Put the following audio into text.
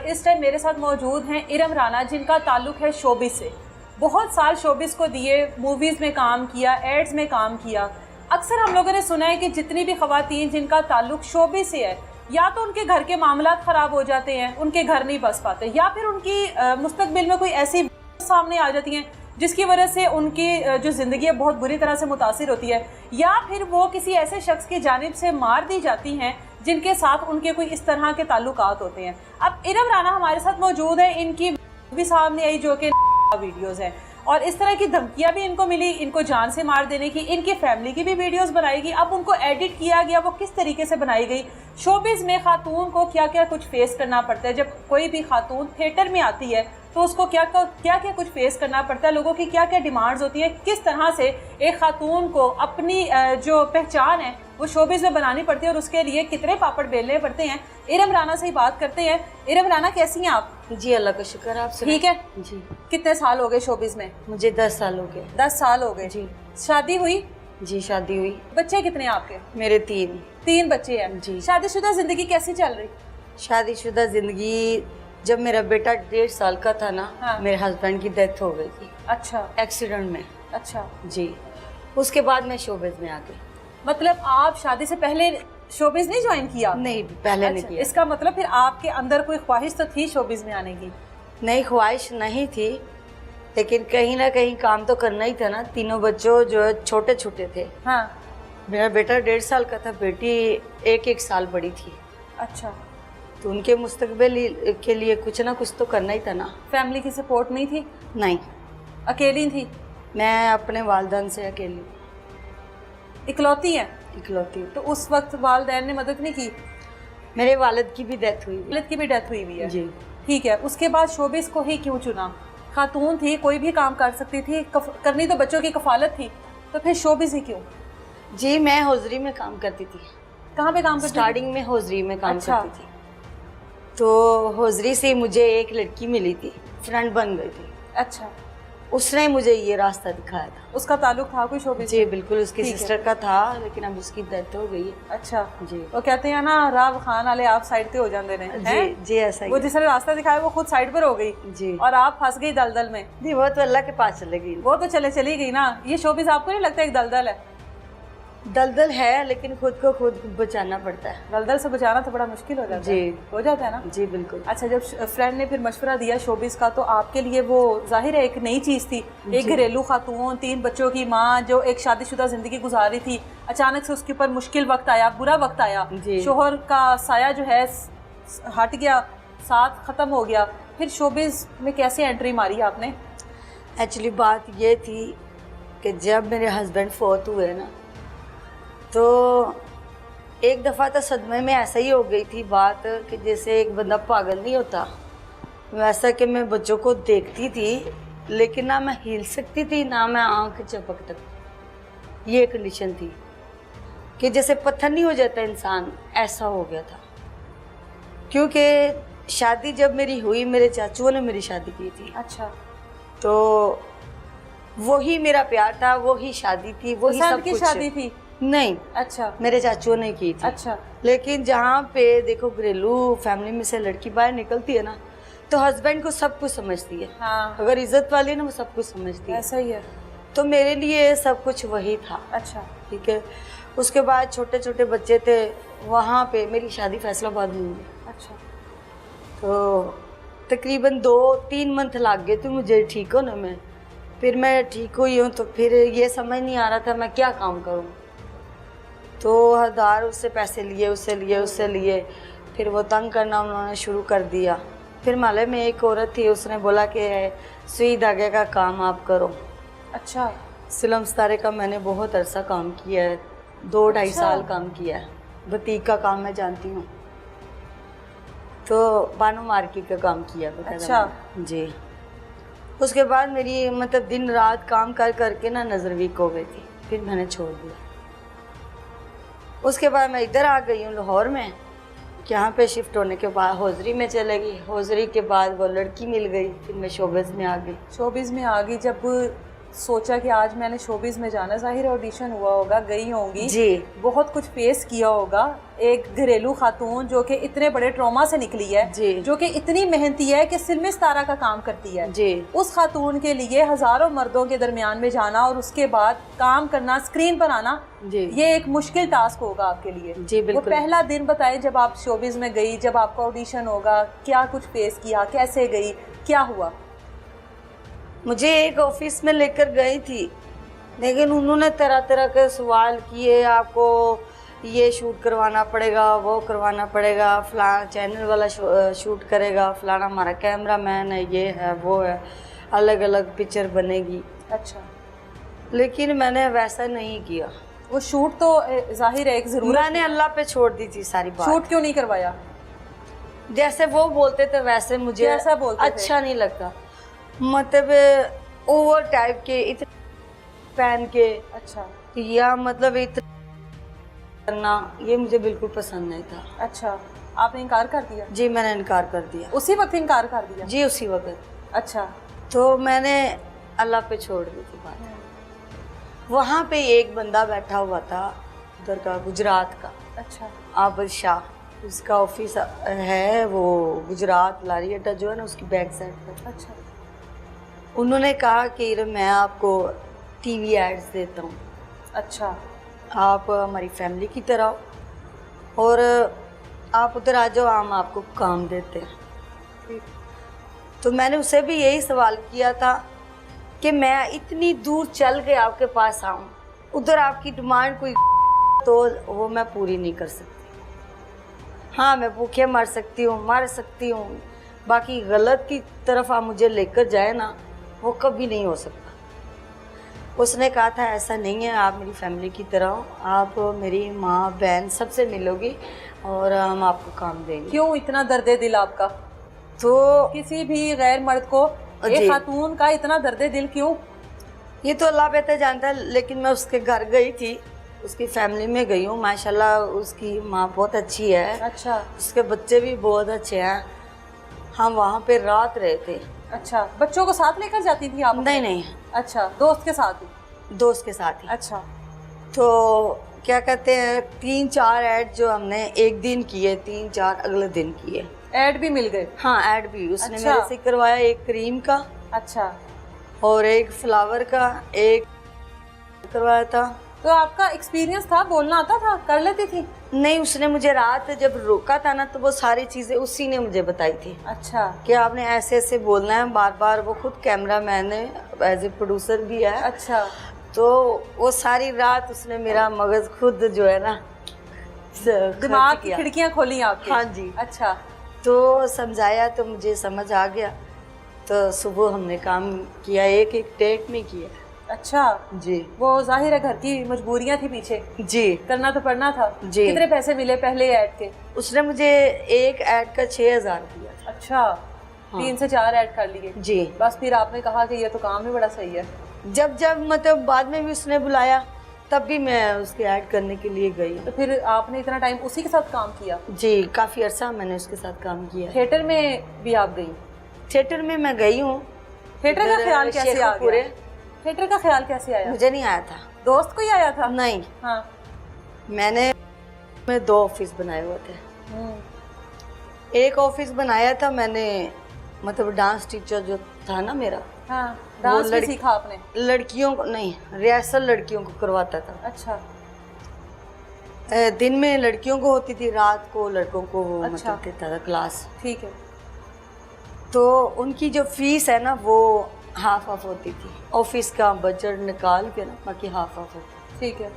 इस टाइम मेरे साथ मौजूद हैं इरम राना, जिनका ताल्लुक़ है शोबिस से। बहुत साल शोबिस को दिए, मूवीज़ में काम किया, एड्स में काम किया। अक्सर हम लोगों ने सुना है कि जितनी भी ख़वातीन जिनका ताल्लुक़ शोबिस से है, या तो उनके घर के मामलात ख़राब हो जाते हैं, उनके घर नहीं बस पाते, या फिर उनकी मुस्तकबिल में कोई ऐसी सामने आ जाती हैं जिसकी वजह से उनकी जो ज़िंदगी है बहुत बुरी तरह से मुतासिर होती है, या फिर वो किसी ऐसे शख्स की जानिब से मार दी जाती हैं जिनके साथ उनके कोई इस तरह के ताल्लुकात होते हैं। अब इरम राना हमारे साथ मौजूद है, इनकी भी सामने आई जो कि वीडियोज़ हैं, और इस तरह की धमकियाँ भी इनको मिली, इनको जान से मार देने की। इनकी फैमिली की भी वीडियोस बनाई गई, अब उनको एडिट किया गया, वो किस तरीके से बनाई गई। शोबिज़ में खातून को क्या क्या कुछ फेस करना पड़ता है, जब कोई भी खातून थिएटर में आती है तो उसको क्या क्या कुछ फेस करना पड़ता है, लोगों की क्या क्या डिमांड्स होती है, किस तरह से एक खातून को अपनी जो पहचान है वो शोबिज़ में बनानी पड़ती है, और उसके लिए कितने पापड़ बेलने पड़ते हैं। इरम राना से ही बात करते हैं। इरम राना, कैसी हैं आप? जी अल्लाह का शुक्र, आप ठीक है जी। कितने साल हो गए शोबिज़ में? मुझे 10 साल हो गए। 10 साल हो गए जी। शादी हुई? जी शादी हुई। बच्चे कितने हैं आपके? मेरे 3। 3 बच्चे हैं जी। शादीशुदा जिंदगी कैसी चल रही? शादीशुदा जिंदगी, जब मेरा बेटा 1.5 साल का था ना, हाँ। मेरे हस्बैंड की डेथ हो गई थी। अच्छा। एक्सीडेंट में। अच्छा जी। उसके बाद मैं शोबिज़ में आ गई। मतलब आप शादी से पहले शोबिज़ नहीं ज्वाइन किया? नहीं, पहले नहीं किया। इसका मतलब फिर आपके अंदर कोई ख्वाहिश तो थी शोबिज़ में आने की? नहीं, ख्वाहिश नहीं थी, लेकिन कहीं ना कहीं काम तो करना ही था ना। तीनों बच्चों जो है छोटे छोटे थे। हाँ। मेरा बेटा 1.5 साल का था, बेटी 1 साल बड़ी थी। अच्छा। तो उनके मुस्तकबिल के लिए कुछ ना कुछ तो करना ही था ना। फैमिली की सपोर्ट नहीं थी? नहीं, अकेली थी? मैं अपने वालिदैन से अकेली। इकलौती है? इकलौती। तो उस वक्त वालिदैन ने मदद नहीं की? मेरे वालिद की भी डेथ हुई। वालिद की भी डेथ हुई हुई है? जी। ठीक है, उसके बाद शोबिज़ को ही क्यों चुना? खातून थी, कोई भी काम कर सकती थी, करनी तो बच्चों की कफालत थी, तो फिर शोबिज़ ही क्यों? जी, मैं हौजरी में काम करती थी। कहाँ पे काम करती थी? स्टार्टिंग में हौजरी में काम अच्छा। करती थी। तो हौजरी से मुझे एक लड़की मिली थी, फ्रेंड बन गई थी। अच्छा। उसने मुझे ये रास्ता दिखाया था। उसका ताल्लुक था कोई शोबिज़? जी बिल्कुल, उसकी ठीक है। सिस्टर का था, लेकिन अब उसकी डेथ हो गई है। अच्छा जी। वो कहते हैं ना, राव खान वाले आप साइड पे हो जाते हैं। जी जी, ऐसा ही वो है। जिसने रास्ता दिखाया वो खुद साइड पर हो गई जी। और आप फंस गई दलदल में। जी, वो तो अल्लाह के पास चले गई। वो तो चली गई ना। ये शोबिज़ आपको नहीं लगता एक दलदल है? दलदल है, लेकिन खुद को खुद बचाना पड़ता है। दलदल से बचाना तो बड़ा मुश्किल हो जाता जी। है। हो जाता है ना? जी बिल्कुल। अच्छा, जब फ्रेंड ने फिर मशवरा दिया शोबिज़ का, तो आपके लिए वो जाहिर है एक नई चीज़ थी। एक घरेलू खातून, 3 बच्चों की माँ, जो एक शादीशुदा ज़िंदगी गुजार रही थी, अचानक से उसके ऊपर मुश्किल वक्त आया, बुरा वक्त आया, शोहर का साया जो है हट गया, साथ ख़त्म हो गया, फिर शोबिज़ में कैसे एंट्री मारी आपने? एक्चुअली बात ये थी कि जब मेरे हस्बैंड फोत हुए ना, तो एक दफ़ा तो सदमे में ऐसा ही हो गई थी बात कि जैसे एक बंदा पागल नहीं होता, वैसा कि मैं बच्चों को देखती थी, लेकिन ना मैं हिल सकती थी, ना मैं आंख झपक सकती। ये कंडीशन थी कि जैसे पत्थर नहीं हो जाता इंसान, ऐसा हो गया था। क्योंकि शादी जब मेरी हुई, मेरे चाचुओं ने मेरी शादी की थी। अच्छा। तो वही मेरा प्यार था, वही शादी थी, वही सब की कुछ। शादी थी? नहीं। अच्छा। मेरे चाचुओं ने की थी। अच्छा। लेकिन जहाँ पे देखो घरेलू फैमिली में से लड़की बाहर निकलती है ना, तो हस्बैंड को सब कुछ समझती है। हाँ। अगर इज्जत वाली है ना, वो सब कुछ समझती है। ऐसा ही है। तो मेरे लिए सब कुछ वही था। अच्छा। ठीक है। उसके बाद छोटे छोटे बच्चे थे, वहाँ पे मेरी शादी फैसलाबाद में हुई। अच्छा। तो तकरीबन 2-3 मंथ लग गए थे मुझे ठीक होने में। फिर मैं ठीक हुई हूँ, तो फिर ये समझ नहीं आ रहा था मैं क्या काम करूँ। तो हज़ार उससे पैसे लिए, उससे लिए, फिर वो तंग करना उन्होंने शुरू कर दिया। फिर मोहल्ले में एक औरत थी, उसने बोला कि सुई धागे का काम आप करो। अच्छा। सिलम सितारे का मैंने बहुत अरसा काम किया है, 2-2.5 अच्छा। साल काम किया है। बुटीक का काम मैं जानती हूँ। तो बानो मार्केट का काम किया। अच्छा। जी। उसके बाद मेरी मतलब दिन रात काम कर करके ना नज़र वीक हो गई थी, फिर मैंने छोड़ दिया। उसके बाद मैं इधर आ गई हूँ लाहौर में। यहाँ पे शिफ्ट होने के बाद हौजरी में चले गई। हौजरी के बाद वो लड़की मिल गई, फिर मैं शोबिज़ में आ गई। शोबिज़ में आ गई। जब सोचा कि आज मैंने शोबिस में जाना, ज़ाहिर ऑडिशन हुआ होगा, गई होंगी जी बहुत कुछ फेस किया होगा। एक घरेलू खातून जो कि इतने बड़े ट्रॉमा से निकली है, जी जो कि इतनी मेहनती है कि सिल्म सितारा का काम करती है, जी उस खातून के लिए हज़ारों मर्दों के दरमियान में जाना और उसके बाद काम करना, स्क्रीन पर आना, जी ये एक मुश्किल टास्क होगा आपके लिए। जी वो बिल्कुल। पहला दिन बताएं जब आप शोबिस में गई, जब आपका ऑडिशन होगा, क्या कुछ फेस किया, कैसे गई, क्या हुआ? मुझे एक ऑफिस में लेकर गई थी, लेकिन उन्होंने तरह तरह के सवाल किए, आपको ये शूट करवाना पड़ेगा, वो करवाना पड़ेगा, फलाना चैनल वाला शूट करेगा, फलाना हमारा कैमरा मैन है, ये है वो है, अलग अलग पिक्चर बनेगी। अच्छा, लेकिन मैंने वैसा नहीं किया। वो शूट तो जाहिर है एक जरूरत, मैंने अल्लाह पे छोड़ दी थी सारी बात। शूट क्यों नहीं करवाया? जैसे वो बोलते थे वैसे मुझे कैसा बोलते थे? अच्छा नहीं लगता, मतलब ओवर टाइप के इतने पहन के, अच्छा या मतलब इतना करना, ये मुझे बिल्कुल पसंद नहीं था। अच्छा, आपने इनकार कर दिया? जी मैंने इनकार कर दिया। उसी वक्त इनकार कर दिया? जी उसी वक्त। अच्छा, तो मैंने अल्लाह पे छोड़ दी थी बात। वहाँ पे एक बंदा बैठा हुआ था उधर का, गुजरात का, अच्छा आबिद शाह, उसका ऑफिस है वो गुजरात लारी अड्डा जो है ना, उसकी बैक साइड पर। अच्छा उन्होंने कहा कि मैं आपको टीवी एड्स देता हूँ, अच्छा आप हमारी फैमिली की तरह हो और आप उधर आ जाओ, हम आपको काम देते हैं। ठीक। तो मैंने उससे भी यही सवाल किया था कि मैं इतनी दूर चल के आपके पास आऊँ, उधर आपकी डिमांड कोई तो वो मैं पूरी नहीं कर सकती। हाँ मैं भूखे मर सकती हूँ, मर सकती हूँ, बाकी गलत की तरफ आप मुझे लेकर जाए ना, वो कभी नहीं हो सकता। उसने कहा था ऐसा नहीं है, आप मेरी फैमिली की तरह हो, आप मेरी माँ बहन सबसे मिलोगी और हम आपको काम देंगे। क्यों इतना दर्द दिल आपका? तो किसी भी गैर मर्द को, जी। एक खातून का इतना दर्द दिल क्यों? ये तो अल्लाह बेहतर जानता है, लेकिन मैं उसके घर गई थी, उसकी फैमिली में गई हूँ, माशाल्लाह उसकी माँ बहुत अच्छी है, अच्छा उसके बच्चे भी बहुत अच्छे हैं। हम वहाँ पे रात रहे थे। अच्छा, बच्चों को साथ लेकर जाती थी आप? नहीं नहीं, अच्छा, दोस्त के साथ ही? दोस्त के साथ ही। अच्छा तो क्या कहते हैं, 3-4 ऐड जो हमने एक दिन किए, 3-4 अगले दिन किए। ऐड भी मिल गए? हाँ ऐड भी उसने अच्छा। मेरे से करवाया, एक क्रीम का अच्छा, और एक फ्लावर का, एक करवाया था। तो आपका एक्सपीरियंस था, बोलना आता था, कर लेती थी? नहीं, उसने मुझे रात जब रोका था ना, तो वो सारी चीज़ें उसी ने मुझे बताई थी अच्छा कि आपने ऐसे ऐसे बोलना है बार बार। वो खुद कैमरा मैन है, एज ए प्रोड्यूसर भी है। अच्छा, तो वो सारी रात उसने मेरा मगज खुद जो है ना दिमाग की खिड़कियां खोली आपकी? हाँ जी। अच्छा, तो समझाया तो मुझे समझ आ गया, तो सुबह हमने काम किया, एक एक टेक में किया। अच्छा जी वो जाहिर है घर की मजबूरियां थी पीछे, जी करना तो पड़ना था। जी। कितने पैसे मिले पहले ऐड के? उसने मुझे एक ऐड का 6,000 दिया था। अच्छा, हाँ। 3 से 4 ऐड कर लिए? जी। बस फिर आपने कहा कि ये तो काम ही बड़ा सही है। जब जब मतलब बाद में भी उसने बुलाया, तब भी मैं उसके ऐड करने के लिए गई। तो फिर आपने इतना टाइम उसी के साथ काम किया? जी काफ़ी अर्सा मैंने उसके साथ काम किया। थिएटर में भी आप गई? थिएटर में मैं गई हूँ। थिएटर का ख्याल कैसे आ गया? थिएटर का ख्याल कैसे आया? मुझे नहीं आया था। दोस्त को ही आया था? नहीं, हाँ। मैं 2 ऑफिस बनाए हुए थे। एक ऑफिस बनाया था मैंने, मतलब डांस टीचर जो था ना मेरा, हाँ, डांस भी सीखा आपने? लड़कियों को नहीं, रिहर्सल लड़कियों को करवाता था। अच्छा, दिन में लड़कियों को होती थी, रात को लड़कों को अच्छा। मतलब देता था क्लास। ठीक है। तो उनकी जो फीस है ना, वो हाफ ऑफ होती थी, ऑफिस का बजट निकाल के ना, बाकी हाफ ऑफ होती। ठीक है।